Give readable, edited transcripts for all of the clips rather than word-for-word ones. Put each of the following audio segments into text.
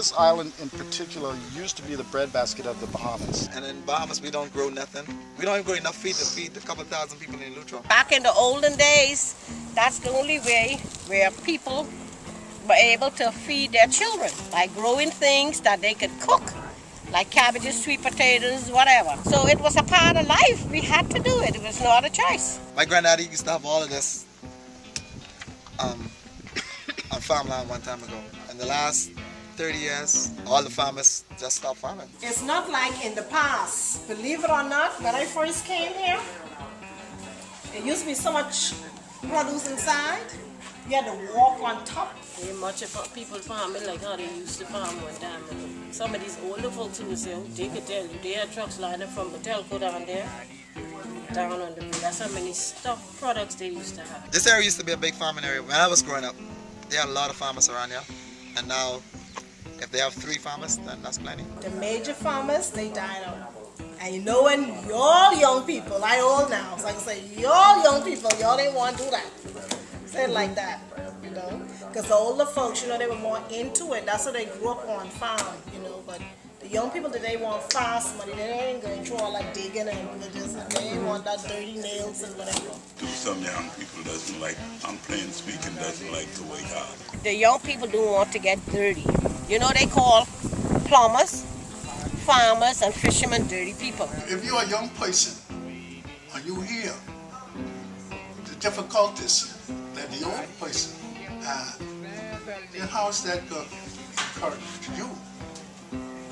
this island in particular used to be the breadbasket of the Bahamas. And in Bahamas, we don't grow nothing. We don't even grow enough feed to feed a couple thousand people in Eleuthera. Back in the olden days, that's the only way where people were able to feed their children by growing things that they could cook, like cabbages, sweet potatoes, whatever. So it was a part of life. We had to do it. It was not a choice. My granddaddy used to have all of this on farmland one time ago. In the last 30 years, all the farmers just stopped farming. It's not like in the past. Believe it or not, when I first came here, there used to be so much produce inside. You had to walk on top. Very much of people farming like how they used to farm one time ago. Some of these older folks who was here, they could tell you, they had trucks lined up from the telco down there, down on the bridge. That's how many stuff products they used to have. This area used to be a big farming area. When I was growing up, they had a lot of farmers around here. And now, if they have 3 farmers, then that's plenty. The major farmers, they died out. And you know when y'all young people, I old now, so I can say, y'all young people, y'all didn't want to do that. Say it like that, you know. Because the older folks, you know, they were more into it. That's what they grew up on farm, you know. But the young people today want fast money. They ain't going through all that digging and villages. And they ain't want that dirty nails and whatever. Do some young people doesn't like, I'm plain speaking, doesn't like to work hard. The young people don't want to get dirty. You know, they call plumbers, farmers, and fishermen dirty people. If you're a young person and you hear the difficulties that the old person had, then how is that going to encourage you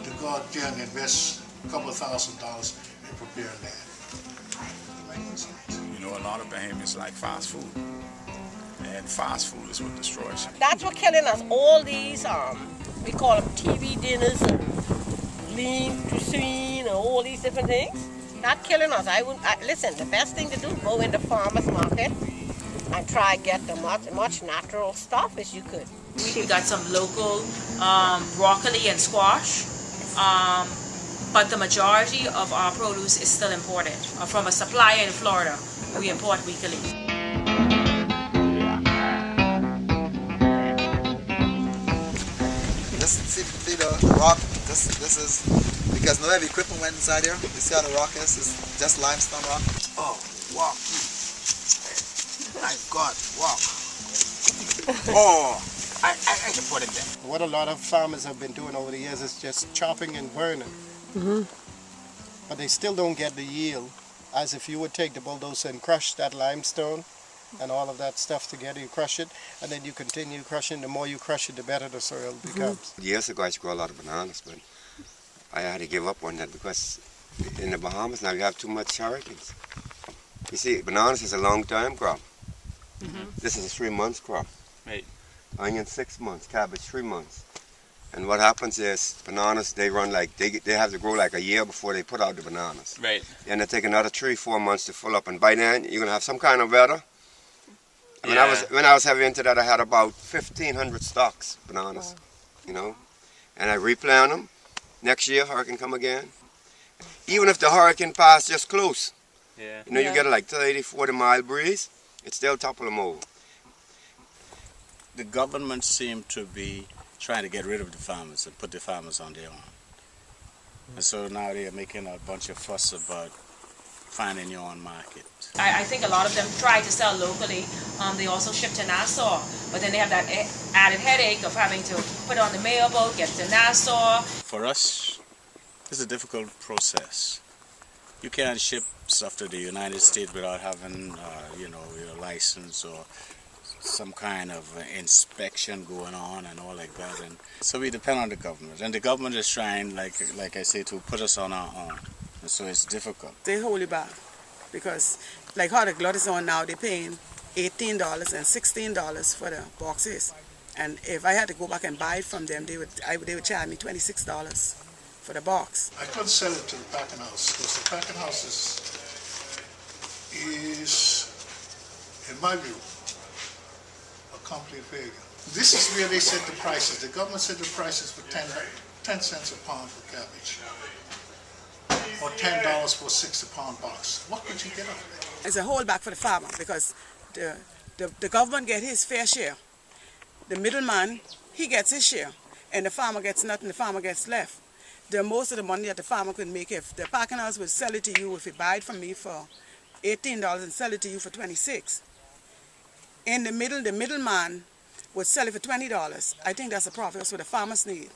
to go out there and invest a couple $1,000 in preparing that? You know, a lot of Bahamians like fast food. And fast food is what destroys you. That's what killing us. All these, we call them TV dinners and lean cuisine and all these different things. Not killing us. Listen, the best thing to do, go in the farmer's market and try to get the much natural stuff as you could. We got some local broccoli and squash, but the majority of our produce is still imported. From a supplier in Florida, we import weekly. See the rock, this is, because no heavy equipment went inside here. You see how the rock is? It's just limestone rock. Oh, wow. My God, wow. Oh, I can put it there. What a lot of farmers have been doing over the years is just chopping and burning. But they still don't get the yield as if you would take the bulldozer and crush that limestone and all of that stuff together. You crush it and then you continue crushing. The more you crush it, the better the soil becomes. Years ago I used to grow a lot of bananas, but I had to give up on that because in the Bahamas now you have too much hurricanes. You see, bananas is a long-time crop. This is a 3 months crop. Right. Onion 6 months, cabbage 3 months. And what happens is bananas, they run like, they have to grow like a year before they put out the bananas. Right. And they take another 3-4 months to fill up. And by then, you're going to have some kind of weather. Yeah. When I was heavy into that, I had about 1,500 stalks, bananas, you know. And I replant them. Next year, hurricane come again. Even if the hurricane pass just close, you know, you get like 30, 40 mile breeze, it still topple them over. The government seemed to be trying to get rid of the farmers and put the farmers on their own. And so now they're making a bunch of fuss about finding your own market. I think a lot of them try to sell locally. They also ship to Nassau, but then they have that added headache of having to put on the mailboat, get to Nassau. For us, it's a difficult process. You can't ship stuff to the United States without having, you know, your license or some kind of inspection going on and all like that. And so we depend on the government, and the government is trying, like I say, to put us on our own. And so it's difficult. They hold it back because, like how the glut is on now, they're paying $18 and $16 for the boxes. And if I had to go back and buy it from them, they would charge me $26 for the box. I couldn't sell it to the packing house because the packing house is, in my view, a complete failure. This is where they set the prices. The government set the prices for 10 cents a pound for cabbage, or $10 for a 60-pound box. What could you get out of it? It's a holdback for the farmer because the government gets his fair share. The middleman, he gets his share. and the farmer gets nothing, the farmer gets left. Most of the money that the farmer could make, if the packing house would sell it to you, if you buy it from me for $18 and sell it to you for $26, in the middleman would sell it for $20. I think that's a profit. That's what the farmers need.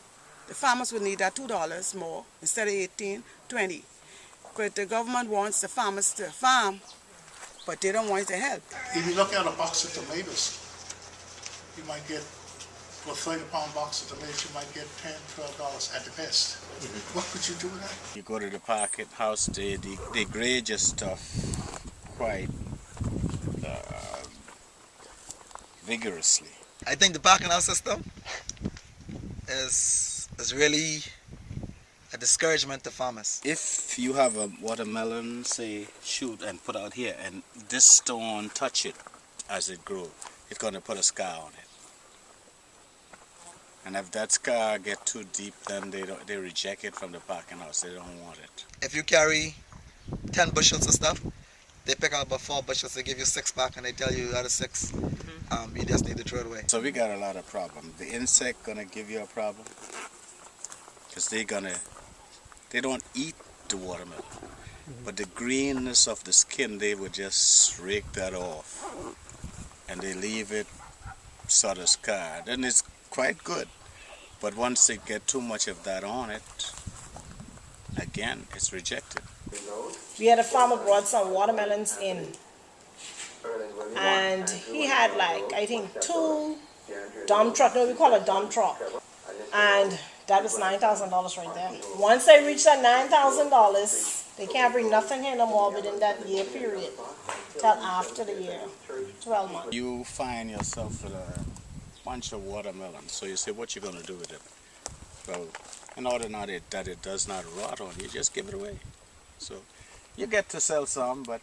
The farmers would need that $2 more instead of 18, 20. But the government wants the farmers to farm, but they don't want to help. If you look at a box of tomatoes, you might get, for a 30-pound box of tomatoes, you might get $10, $12 at the best. What could you do with that? You go to the packet house, they grade your stuff quite vigorously. I think the packing house system is really a discouragement to farmers. If you have a watermelon, say, shoot and put out here, and this stone touch it as it grows, it's going to put a scar on it. And if that scar get too deep, then they reject it from the packing house. They don't want it. If you carry 10 bushels of stuff, they pick out about 4 bushels, they give you 6 back, and they tell you out of 6, you just need to throw it away. So we got a lot of problems. The insect gonna give you a problem, because they don't eat the watermelon, but the greenness of the skin, they would just rake that off, and they leave it sort of scarred. And it's quite good, but once they get too much of that on it, again, it's rejected. We had a farmer brought some watermelons in, and he had like, I think 2 dump truck, no, we call it dump truck, and that was $9,000 right there. Once they reach that $9,000, they can't bring nothing here no more within that year period, till after the year, 12 months. You find yourself with a bunch of watermelons, so you say, what you gonna do with it? Well, in order that it does not rot on you, just give it away. So you get to sell some, but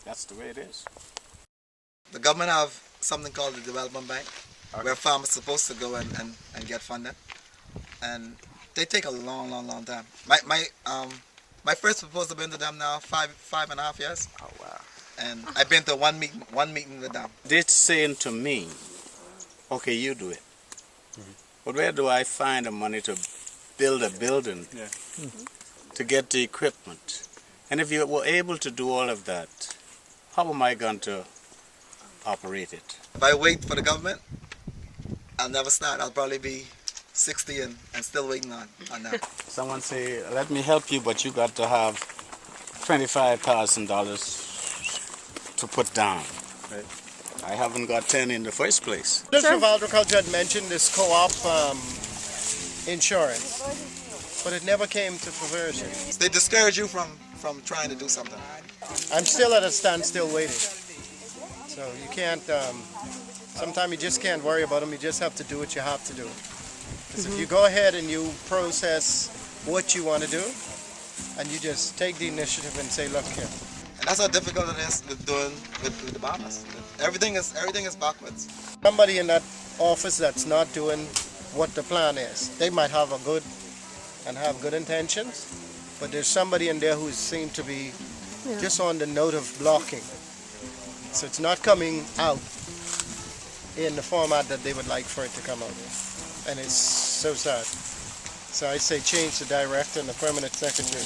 that's the way it is. The government have something called the Development Bank, where farmers are supposed to go and get funded. And they take a long time. My first proposal been to them now 5.5 years. Oh wow! And I've been to one meeting with them. They're saying to me, okay, you do it. But where do I find the money to build a building, to get the equipment? And if you were able to do all of that, how am I going to operate it? If I wait for the government, I'll never start. I'll probably be 60 and still waiting on that. Someone say, let me help you, but you got to have $25,000 to put down. Right? I haven't got 10 in the first place. Minister of Agriculture had mentioned this co-op insurance, but it never came to fruition. They discourage you from trying to do something. I'm still at a standstill waiting. So you can't, sometimes you just can't worry about them, you just have to do what you have to do. Because if you go ahead and you process what you want to do, and you just take the initiative and say, look here. And that's how difficult it is with doing with the farmers. Everything is backwards. Somebody in that office that's not doing what the plan is. They might have have good intentions, but there's somebody in there who seems to be just on the note of blocking. So it's not coming out in the format that they would like for it to come out. And it's so sad. So I say change the director and the permanent secretary.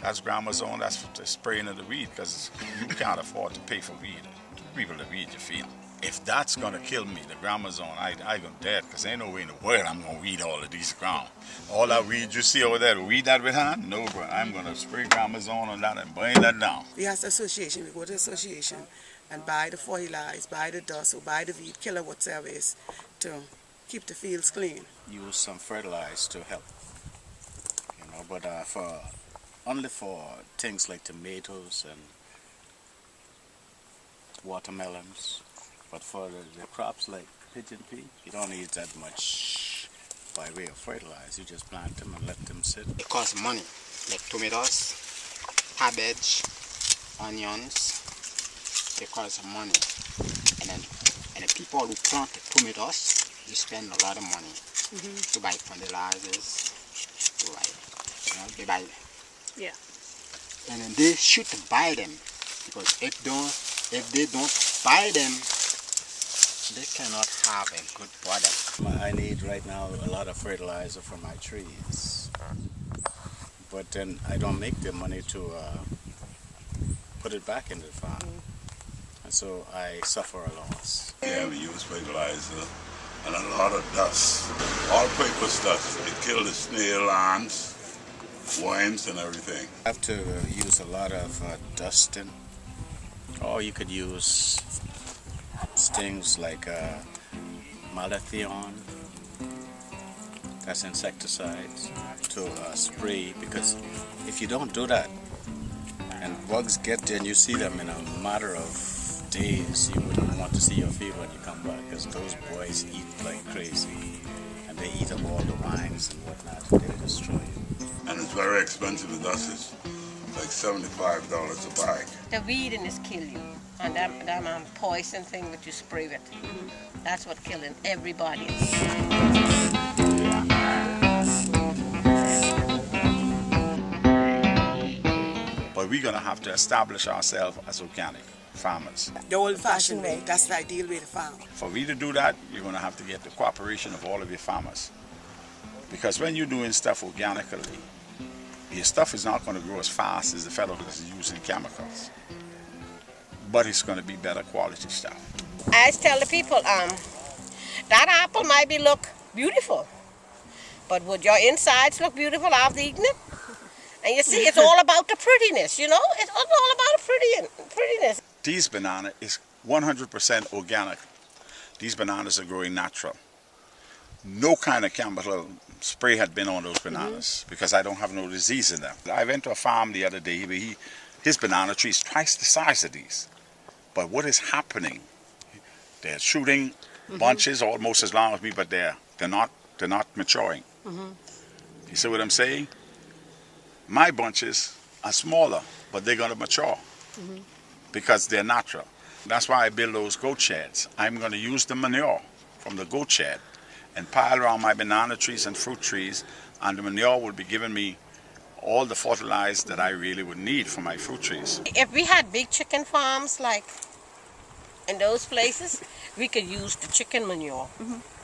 That's grandma's own, that's the spraying of the weed, because you can't afford to pay for weed, people to weed your field. If that's gonna kill me, the grandma's own, I gonna dead, because ain't no way in the world I'm gonna weed all of these ground. All that weed you see over there, to weed that with hand? No, bro, I'm gonna spray grandma's own on that and burn that down. We have the association, we go to the association and buy the fertilizer, buy the dust, or buy the weed killer, whatever it is, to keep the fields clean. Use some fertilizer to help, but only for things like tomatoes and watermelons. But for the crops like pigeon pea, you don't need that much by way of fertilizer. You just plant them and let them sit. It costs money, like tomatoes, cabbage, onions. It costs money. And the people who plant the tomatoes, they spend a lot of money to buy fertilizers, they buy. Yeah. And then they should buy them, because if they don't buy them, they cannot have a good product. I need right now a lot of fertilizer for my trees, but then I don't make the money to put it back into the farm, and so I suffer a loss. Yeah, we use fertilizer and a lot of dust, all-purpose dust. It kills the snail, ants, worms, and everything. I have to use a lot of dusting, or you could use things like malathion, that's insecticides, to spray, because if you don't do that and bugs get there and you see them in a matter of days, you wouldn't want to see your field when you come back, because those boys eat like crazy and they eat up all the vines and whatnot, and they destroy you. And it's very expensive. The dust is like $75 a bag. The weeding is kill you. And that poison thing that you spray with. That's what killing everybody. But we're going to have to establish ourselves as organic farmers. The old-fashioned way, that's the ideal way to farm. For we to do that, you're going to have to get the cooperation of all of your farmers. Because when you're doing stuff organically, your stuff is not going to grow as fast as the fellow that's using chemicals. But it's going to be better quality stuff. I tell the people, that apple might look beautiful, but would your insides look beautiful after eating it? And you see, it's all about the prettiness, you know? It's all about the prettiness. These bananas is 100% organic. These bananas are growing natural. No kind of chemical spray had been on those bananas because I don't have no disease in them. I went to a farm the other day, his banana tree is twice the size of these. But what is happening? They're shooting bunches almost as long as me, but they're not maturing. You see what I'm saying? My bunches are smaller, but they're going to mature because they're natural. That's why I build those goat sheds. I'm going to use the manure from the goat shed and pile around my banana trees and fruit trees, and the manure will be giving me all the fertilizer that I really would need for my fruit trees. If we had big chicken farms like in those places, we could use the chicken manure.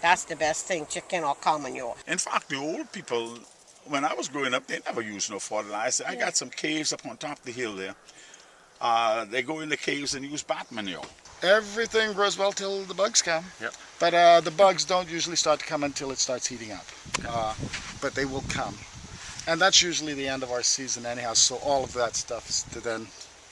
That's the best thing, chicken or cow manure. In fact, the old people, when I was growing up, they never used no fertilizer. I got some caves up on top of the hill there. They go in the caves and use bat manure. Everything grows well till the bugs come. Yep. But the bugs don't usually start to come until it starts heating up. But they will come. And that's usually the end of our season anyhow, so all of that stuff is then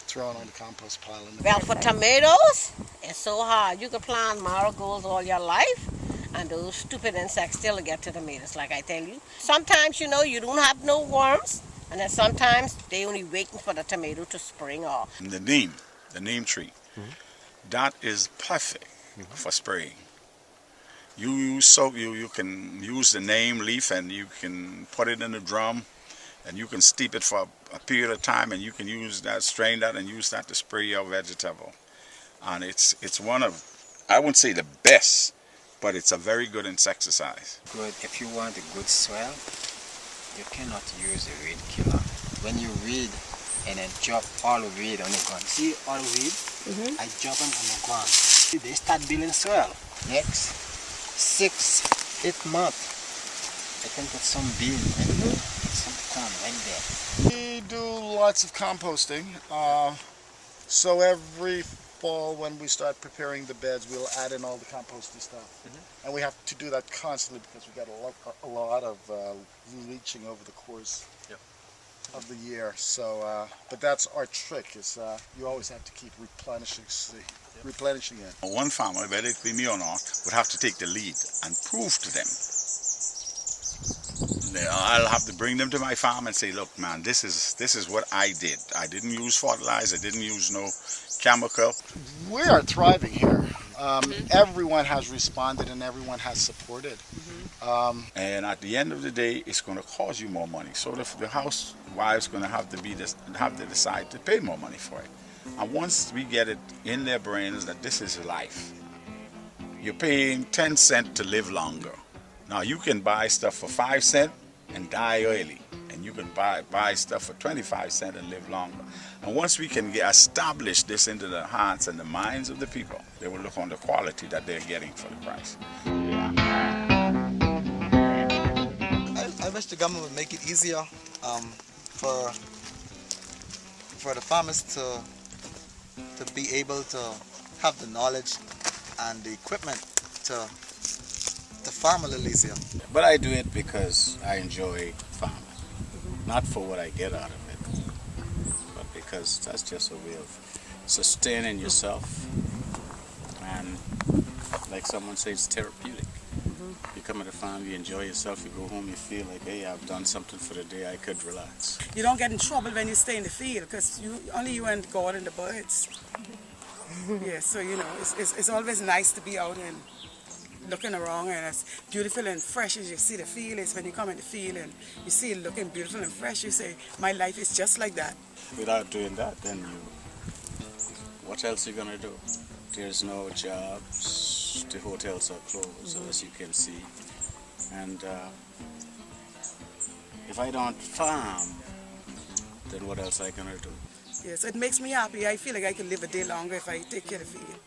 thrown on the compost pile. Well, for tomatoes, it's so hard. You can plant marigolds all your life, and those stupid insects still get to tomatoes, like I tell you. Sometimes, you know, you don't have no worms, and then sometimes they only waiting for the tomato to spring off. The neem tree, that is perfect for spraying. You can use the neem leaf and you can put it in a drum and you can steep it for a period of time and you can use that, strain that and use that to spray your vegetable. And it's one of, I wouldn't say the best, but it's a very good insecticide. Good. If you want a good soil, you cannot use a weed killer. When you weed and then drop all the weed on the ground, see all the weed? I drop them on the ground. They start building soil. Next 6-8 months, I can put some bean and some corn right there. We do lots of composting. So every fall when we start preparing the beds, we'll add in all the composty stuff. And we have to do that constantly because we got a lot of leaching over the course of the year. So, but that's our trick, is you always have to keep replenishing it. One farmer, whether it be me or not, would have to take the lead and prove to them. I'll have to bring them to my farm and say, look man, this is what I did. I didn't use fertilizer, I didn't use no chemical. We are thriving here. Everyone has responded and everyone has supported. And at the end of the day, it's going to cost you more money. So the housewives going to have to decide to pay more money for it. And once we get it in their brains that this is life, you're paying 10 cents to live longer. Now you can buy stuff for 5 cents and die early, and you can buy stuff for 25 cents and live longer. And once we can establish this into the hearts and the minds of the people, they will look on the quality that they're getting for the price. I wish the government would make it easier for the farmers to be able to have the knowledge and the equipment to farm a little easier. But I do it because I enjoy farming. Not for what I get out of it, but because that's just a way of sustaining yourself. And like someone says, it's therapeutic. You come at the farm, you enjoy yourself, you go home, you feel like, hey, I've done something for the day, I could relax. You don't get in trouble when you stay in the field, because only you and God and the birds. Yeah, so you know, it's always nice to be out and looking around, and as beautiful and fresh as you see the field is when you come in the field and you see it looking beautiful and fresh, you say, my life is just like that. Without doing that, then what else are you gonna do? There's no jobs, the hotels are closed, as you can see. And if I don't farm, then what else are I gonna do? Yes, it makes me happy. I feel like I can live a day longer if I take care of the field.